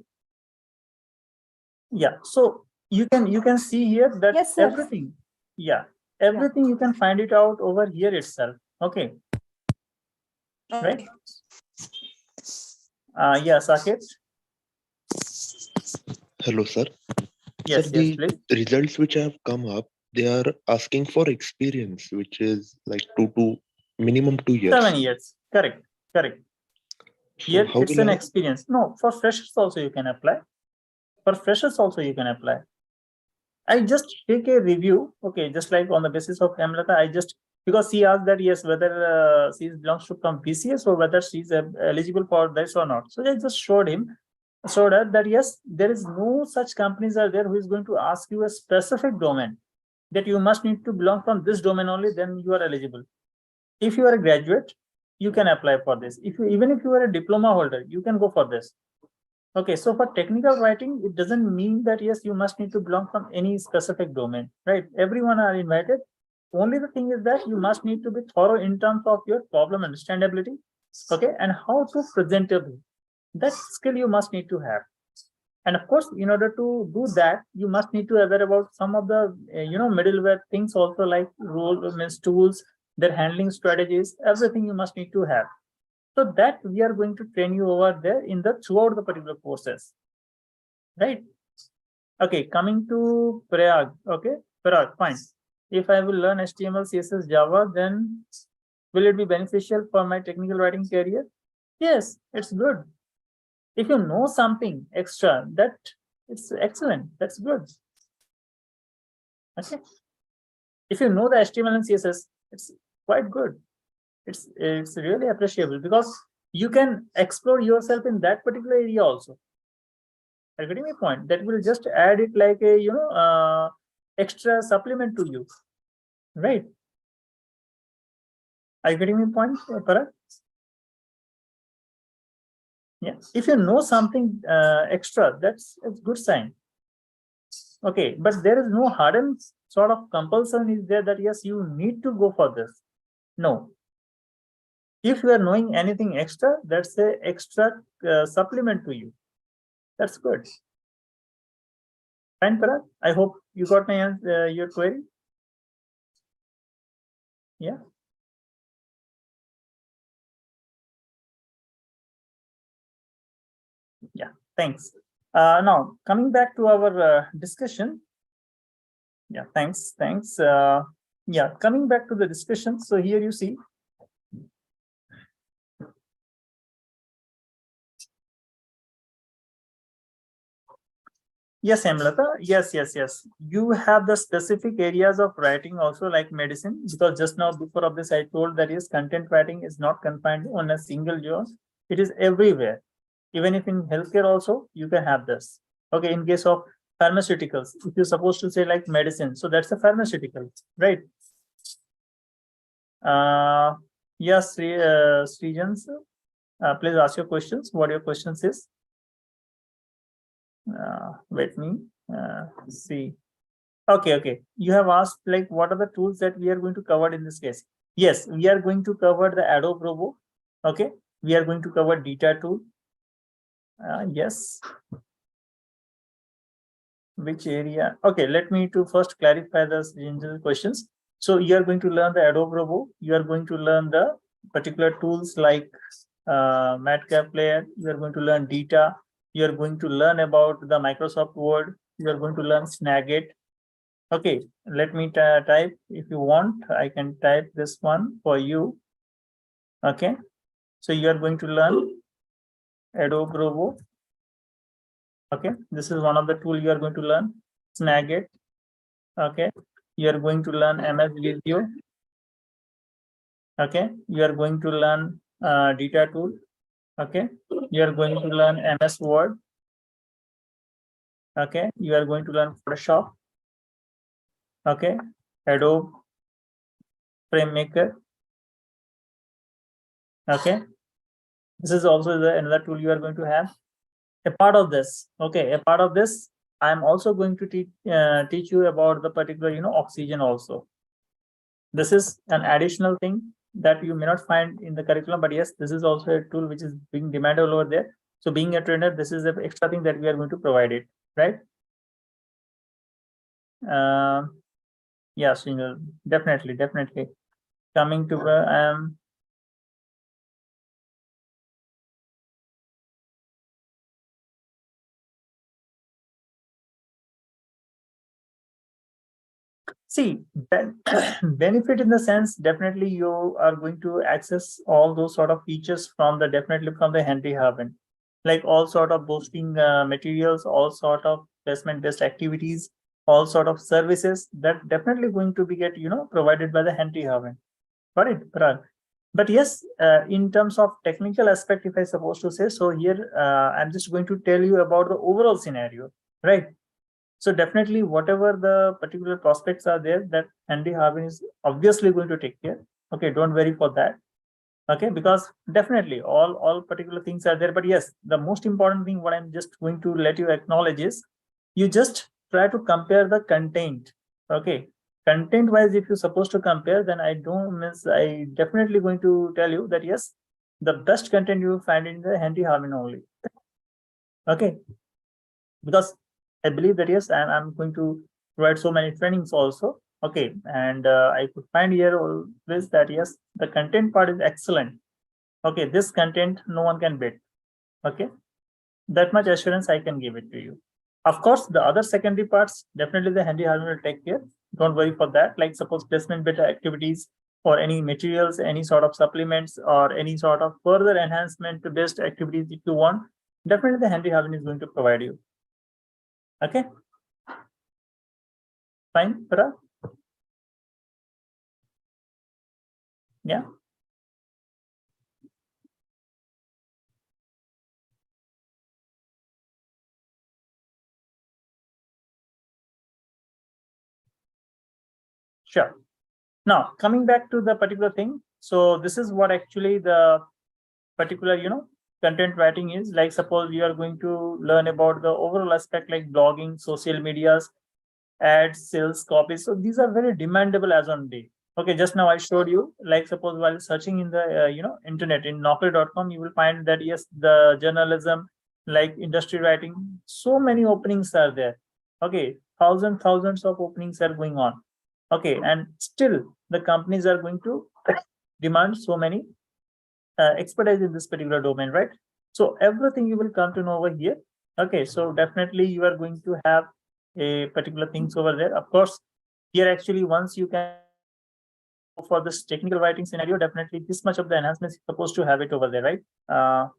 A: Yeah, so you can see here that
B: Yes, sir.
A: everything, yeah, everything you can find it out over here itself. Okay, right? Yeah, Saket.
D: Hello, sir.
A: Yes,
D: Sir,
A: yes,
D: the
A: please.
D: results which have come up, they are asking for experience, which is like minimum 2 years.
A: 7 years. Correct, correct.
D: So
A: Here
D: how
A: it's
D: will
A: an
D: I?
A: experience. No, for freshers also you can apply. For freshers also you can apply. I just take a review. Okay, just like on the basis of Hemlata, I just, because she asked that yes, whether she belongs to from BCS or whether she's eligible for this or not. So I just showed her that yes, there is no such companies are there who is going to ask you a specific domain that you must need to belong from this domain only, then you are eligible. If you are a graduate, you can apply for this. Even if you are a diploma holder, you can go for this. Okay, so for technical writing, it doesn't mean that yes, you must need to belong from any specific domain, right? Everyone are invited. Only the thing is that you must need to be thorough in terms of your problem understandability, okay, and how to presentably. That skill you must need to have. And of course, in order to do that, you must need to aware about some of the middleware things also, like means tools, their handling strategies, everything you must need to have. So that we are going to train you over there in the throughout the particular courses, right? Okay, coming to Prayag. Okay, Prayag, fine. If I will learn HTML, CSS, Java, then will it be beneficial for my technical writing career? Yes, it's good. If you know something extra, that it's excellent. That's good. Okay. If you know the HTML and CSS, it's quite good. It's really appreciable because you can explore yourself in that particular area also. Are you getting my point? That will just add it like a extra supplement to you, right? Are you getting my point, Parag? Yeah. If you know something extra, that's a good sign. Okay, but there is no hardened sort of compulsion is there that yes, you need to go for this. No. If you are knowing anything extra, that's a extra supplement to you. That's good. Fine, Parag. I hope you got my answer, your query. Yeah. Yeah. Thanks. Now coming back to our discussion. Yeah. Thanks. Thanks. Yeah. Coming back to the discussion. So here you see. Yes, Hemlata. Yes, yes, yes. You have the specific areas of writing also, like medicine, because just now before of this I told that yes, content writing is not confined on a single job. It is everywhere. Even if in healthcare also, you can have this. Okay, in case of pharmaceuticals, if you're supposed to say like medicine, so that's a pharmaceutical, right? Yes, Srijans, please ask your questions. What your questions is? Let me see. Okay. You have asked like what are the tools that we are going to cover in this case? Yes, we are going to cover the Adobe Robo. Okay, we are going to cover data tool. Yes. Which area? Okay, let me to first clarify the questions. So you are going to learn the Adobe Robo. You are going to learn the particular tools like Madcap Player. You are going to learn data. You are going to learn about the Microsoft Word. You are going to learn Snagit. Okay, let me type. If you want, I can type this one for you. Okay, so you are going to learn Adobe Robo. Okay, this is one of the tool you are going to learn. Snagit. Okay, you are going to learn MS Visio. Okay, you are going to learn data tool. Okay, you are going to learn MS Word. Okay, you are going to learn Photoshop. Okay, Adobe FrameMaker. Okay, this is also another tool you are going to have. A part of this, okay, a part of this, I am also going to teach you about the particular, oxygen also. This is an additional thing that you may not find in the curriculum, but yes, this is also a tool which is being demanded over there. So being a trainer, this is an extra thing that we are going to provide it, right? Yes, definitely. Coming to see, benefit in the sense, definitely you are going to access all those sort of features from the handy Harvin, like all sort of boosting materials, all sort of placement-based activities, all sort of services that definitely going to be provided by the handy Harvin. Got it, Parag? But yes, in terms of technical aspect, if I supposed to say so, here I'm just going to tell you about the overall scenario, right? So definitely whatever the particular prospects are there, that handy Harvin is obviously going to take care. Okay, don't worry for that. Okay, because definitely all particular things are there. But yes, the most important thing what I'm just going to let you acknowledge is you just try to compare the content. Okay, content wise, if you're supposed to compare, then I definitely going to tell you that yes, the best content you find in the handy Harvin only. Okay, because I believe that yes, and I'm going to provide so many trainings also. Okay, and I could find here always that yes, the content part is excellent. Okay, this content no one can beat. Okay, that much assurance I can give it to you. Of course, the other secondary parts, definitely the handy Harvin will take care. Don't worry for that. Like suppose placement beta activities or any materials, any sort of supplements or any sort of further enhancement based activities if you want, definitely the handy Harvin is going to provide you. Okay, fine, Parag? Yeah. Sure. Now, coming back to the particular thing. So this is what actually the particular, content writing is. Like suppose you are going to learn about the overall aspect like blogging, social medias, ads, sales, copies. So these are very demandable as on day. Okay, just now I showed you, like suppose while searching in the, internet in naukri.com, you will find that yes, the journalism, like industry writing, so many openings are there. Okay, thousands of openings are going on. Okay, and still the companies are going to demand so many expertise in this particular domain, right? So everything you will come to know over here. Okay, so definitely you are going to have a particular things over there. Of course, here actually once you can go for this technical writing scenario, definitely this much of the enhancements is supposed to have it over there, right?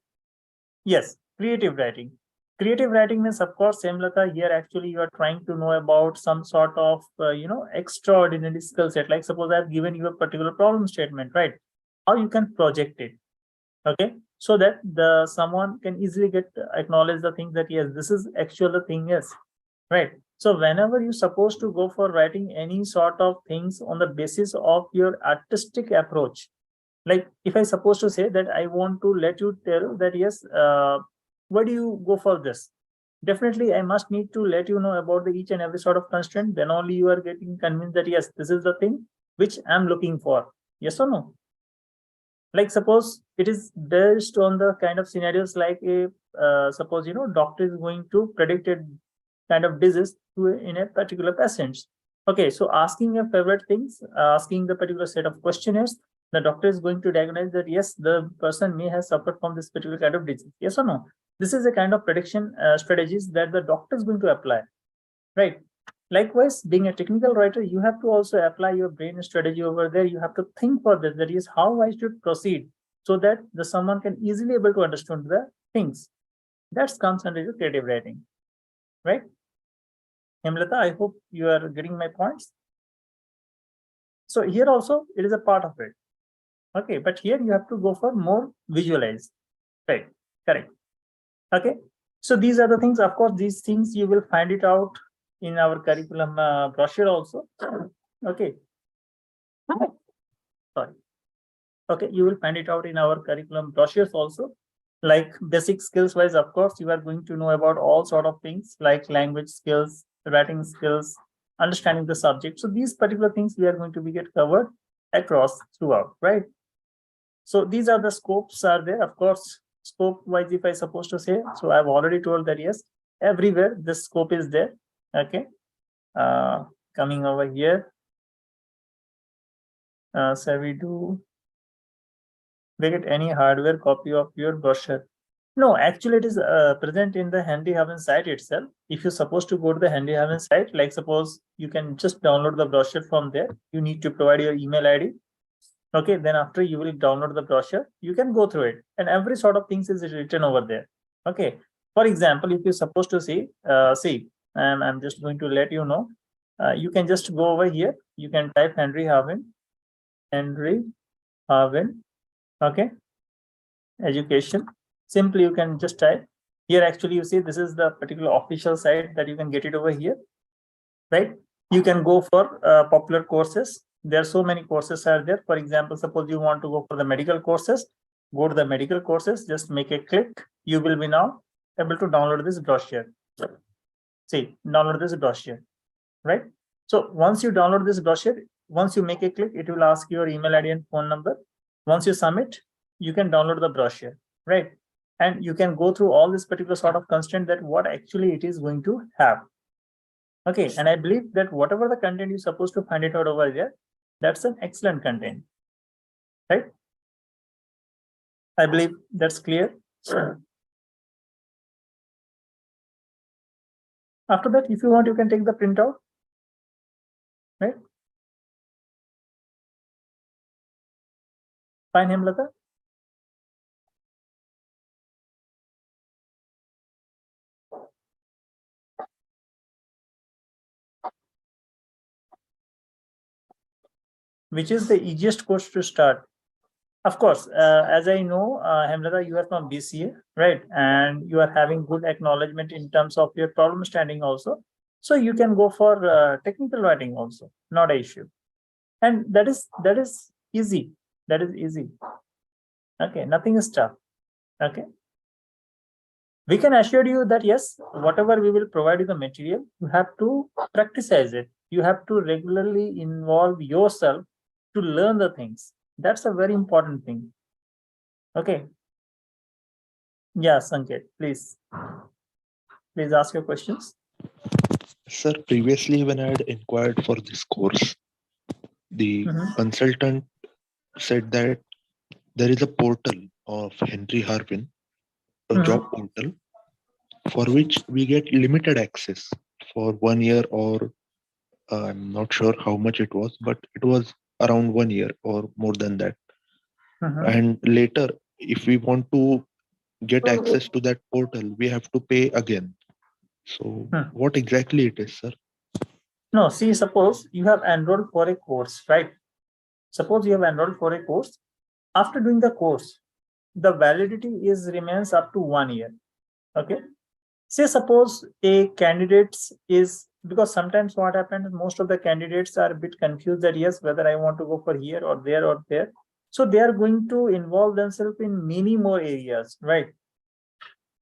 A: Yes, creative writing. Creative writing means, of course, Semlata, here actually you are trying to know about some sort of, extraordinary skill set. Like suppose I've given you a particular problem statement, right? How you can project it, okay? So that someone can easily get acknowledge the thing that, yes, this is actually the thing is, right? So whenever you're supposed to go for writing any sort of things on the basis of your artistic approach, like if I supposed to say that I want to let you tell that yes, why do you go for this? definitely I must need to let you know about the each and every sort of constraint. Then only you are getting convinced that yes, this is the thing which I'm looking for. Yes or no? Like suppose it is based on the kind of scenarios like a suppose doctor is going to predict a kind of disease in a particular patient. Okay, so asking a favorite things, asking the particular set of questionnaires, the doctor is going to diagnose that yes, the person may have suffered from this particular kind of disease. Yes or no? This is a kind of prediction strategies that the doctor is going to apply, right? Likewise, being a technical writer, you have to also apply your brain strategy over there. You have to think for this, that is how I should proceed so that the someone can easily able to understand the things. That comes under your creative writing, right? Hemlata, I hope you are getting my points. So here also it is a part of it. Okay, but here you have to go for more visualize, right? Correct. Okay, so these are the things. Of course, these things you will find it out in our curriculum brochure also. Okay. Sorry. Okay, you will find it out in our curriculum brochures also. Like basic skills wise, of course, you are going to know about all sort of things like language skills, writing skills, understanding the subject. So these particular things we are going to be get covered across throughout, right? So these are the scopes are there. Of course, scope wise, if I supposed to say, so I've already told that yes, everywhere this scope is there. Okay, coming over here, so we get any hardware copy of your brochure. No, actually it is present in the 𝐦𝐨𝐬𝐢𝐨𝐷 site itself. If you're supposed to go to the 𝐦𝐨𝐬𝐢𝐨𝐷 site, like suppose you can just download the brochure from there. You need to provide your email ID. Okay, then after you will download the brochure, you can go through it, and every sort of things is written over there. Okay, for example, if you're supposed to see, I'm just going to let you know, you can just go over here. You can type 𝐻𝐪vin, okay, education. Simply you can just type here. Actually, you see this is the particular official site that you can get it over here, right? You can go for popular courses. There are so many courses are there. For example, suppose you want to go for the medical courses, go to the medical courses, just make a click. You will be now able to download this brochure. See, download this brochure, right? So once you download this brochure, once you make a click, it will ask your email ID and phone number. Once you submit, you can download the brochure, right? And you can go through all this particular sort of constraint that what actually it is going to have. Okay, and I believe that whatever the content you're supposed to find it out over there, that's an excellent content, right? I believe that's clear. After that, if you want, you can take the printout, right? Fine, Hemlata. Which is the easiest course to start? Of course, as I know, Hemlata, you are from BCA, right? And you are having good acknowledgement in terms of your problem standing also. So you can go for technical writing also, not an issue. And that is easy. That is easy. Okay, nothing is tough. Okay. We can assure you that yes, whatever we will provide you the material, you have to practicize it. You have to regularly involve yourself to learn the things. That's a very important thing. Okay. Yeah, Sanket, please ask your questions.
D: Sir, previously when I had inquired for this course, the consultant said that there is a portal of Henry Harvin, a job portal, for which we get limited access for 1 year, or I'm not sure how much it was, but it was around 1 year or more than that. And later, if we want to get access to that portal, we have to pay again. So what exactly it is, sir?
A: No, see, suppose you have enrolled for a course, right? Suppose you have enrolled for a course. After doing the course, the validity remains up to 1 year. Okay. Say suppose a candidate is, because sometimes what happens, most of the candidates are a bit confused that yes, whether I want to go for here or there or there. So they are going to involve themselves in many more areas, right?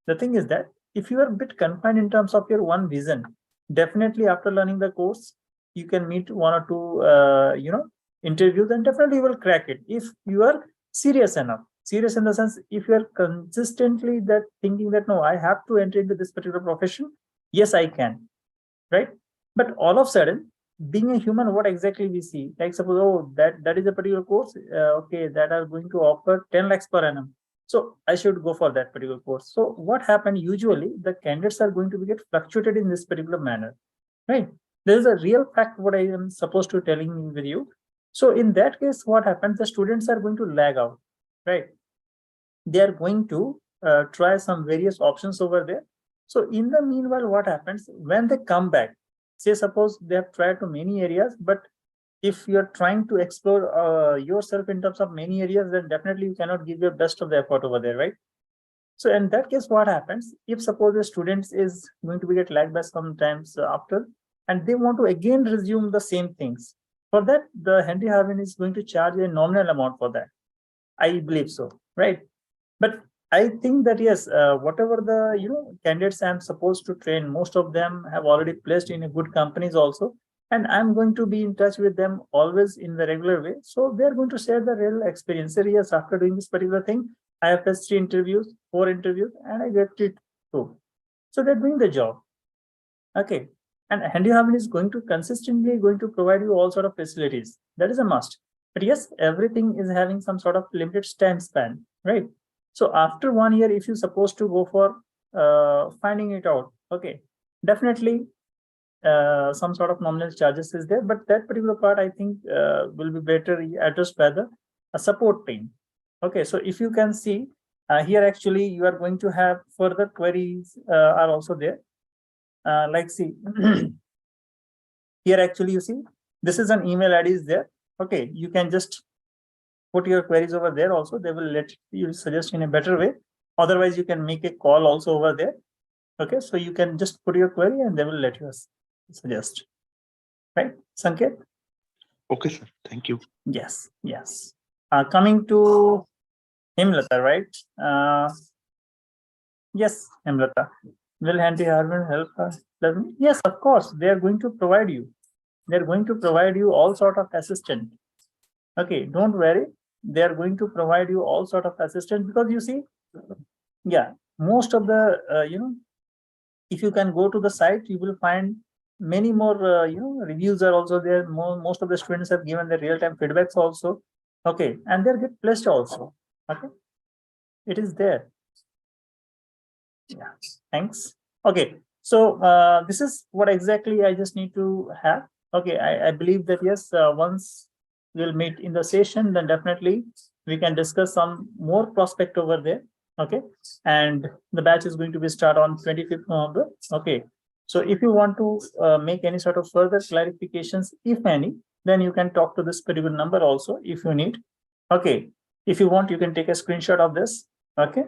A: The thing is that if you are a bit confined in terms of your one vision, definitely after learning the course, you can meet one or two, interviews, and definitely you will crack it if you are serious enough. Serious in the sense, if you are consistently that thinking that no, I have to enter into this particular profession, yes, I can, right? But all of a sudden, being a human, what exactly we see? Like suppose, oh, that is a particular course, okay, that are going to offer 10 lakhs per annum. So I should go for that particular course. So what happened? Usually, the candidates are going to get fluctuated in this particular manner, right? There is a real fact what I am supposed to telling with you. So in that case, what happens? The students are going to lag out, right? They are going to try some various options over there. So in the meanwhile, what happens when they come back? Say suppose they have tried to many areas, but if you are trying to explore yourself in terms of many areas, then definitely you cannot give your best of the effort over there, right? So in that case, what happens if suppose the students is going to be get lagged by sometimes after, and they want to again resume the same things? For that, the Henry Harvin is going to charge a nominal amount for that. I believe so, right? But I think that yes, whatever the candidates I'm supposed to train, most of them have already placed in a good companies also, and I'm going to be in touch with them always in the regular way. So they're going to share the real experience. So yes, after doing this particular thing, I have faced 3 interviews, 4 interviews, and I get it too. So they're doing the job. Okay. And Henry Harvin is going to consistently going to provide you all sort of facilities. That is a must. But yes, everything is having some sort of limited time span, right? So after 1 year, if you're supposed to go for finding it out, okay, definitely some sort of nominal charges is there, but that particular part I think will be better addressed by the support team. Okay, so if you can see here, actually you are going to have further queries are also there. Like see here, actually you see this is an email ID is there. Okay, you can just put your queries over there also. They will let you suggest in a better way. Otherwise, you can make a call also over there. Okay, so you can just put your query and they will let you suggest. Right, Sanket?
D: Okay, sir. Thank you.
A: Yes, yes. Coming to Himlata, right? Yes, Himlata. Will Henry Harvin help us? Yes, of course. They are going to provide you. They're going to provide you all sort of assistance. Okay, don't worry. They are going to provide you all sort of assistance, because you see, yeah, most of the if you can go to the site, you will find many more reviews are also there. Most of the students have given their real-time feedbacks also. Okay, and they're get placed also. Okay, it is there. Yeah, thanks. Okay, so this is what exactly I just need to have. Okay, I believe that yes, once we'll meet in the session, then definitely we can discuss some more prospect over there. Okay, and the batch is going to be start on 25th November. Okay, so if you want to make any sort of further clarifications, if any, then you can talk to this particular number also if you need. Okay, if you want, you can take a screenshot of this. Okay,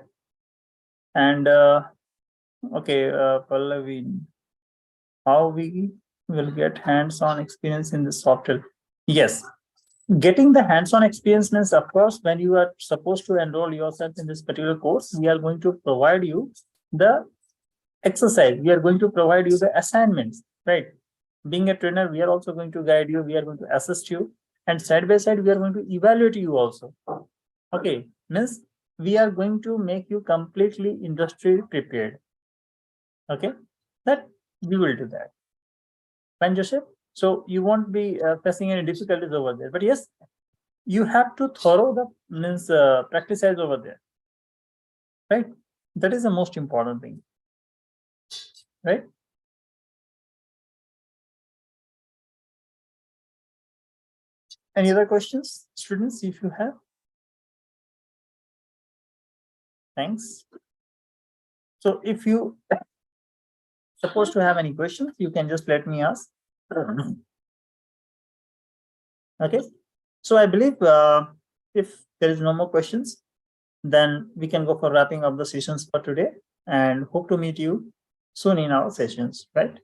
A: and okay, Pallavi, how we will get hands-on experience in this software? Yes, getting the hands-on experience means, of course, when you are supposed to enroll yourself in this particular course, we are going to provide you the exercise. We are going to provide you the assignments, right? Being a trainer, we are also going to guide you. We are going to assist you, and side by side, we are going to evaluate you also. Okay, means we are going to make you completely industry prepared. Okay, that we will do that. Fine, Joseph. So you won't be facing any difficulties over there. But yes, you have to thorough the means practice size over there, right? That is the most important thing, right? Any other questions, students, if you have? Thanks. So if you supposed to have any questions, you can just let me ask. Okay, so I believe if there is no more questions, then we can go for wrapping up the sessions for today, and hope to meet you soon in our sessions, right?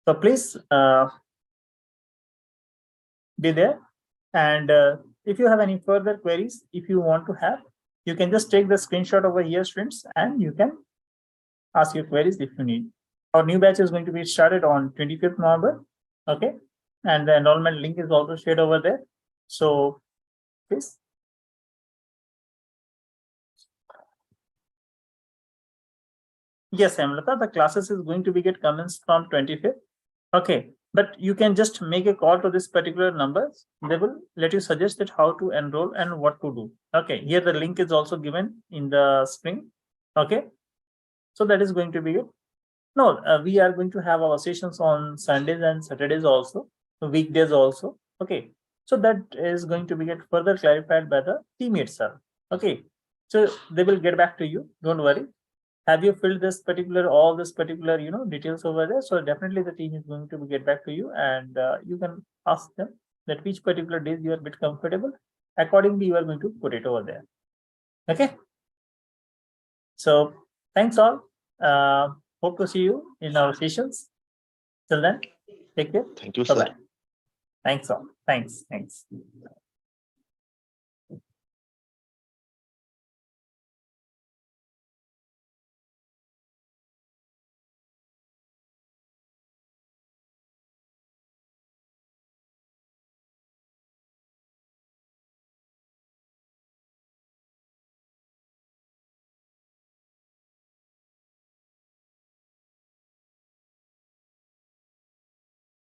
A: So please be there, and if you have any further queries, if you want to have, you can just take the screenshot over here, students, and you can ask your queries if you need. Our new batch is going to be started on 25th November. Okay. And the enrollment link is also shared over there. So please. Yes, Amrita, the classes is going to be get commenced from 25th. Okay, but you can just make a call to this particular number. They will let you suggest that how to enroll and what to do. Okay, here the link is also given in the screen. Okay, so that is going to be it. No, we are going to have our sessions on Sundays and Saturdays also, weekdays also. Okay, so that is going to be get further clarified by the team itself. Okay, so they will get back to you. Don't worry. Have you filled this particular all this particular details over there? So definitely the team is going to get back to you, and you can ask them that which particular days you are a bit comfortable. Accordingly, you are going to put it over there. Okay. So thanks all. Hope to see you in our sessions. Till then, take care.
D: Thank you, sir.
A: Bye-bye. Thanks all. Thanks.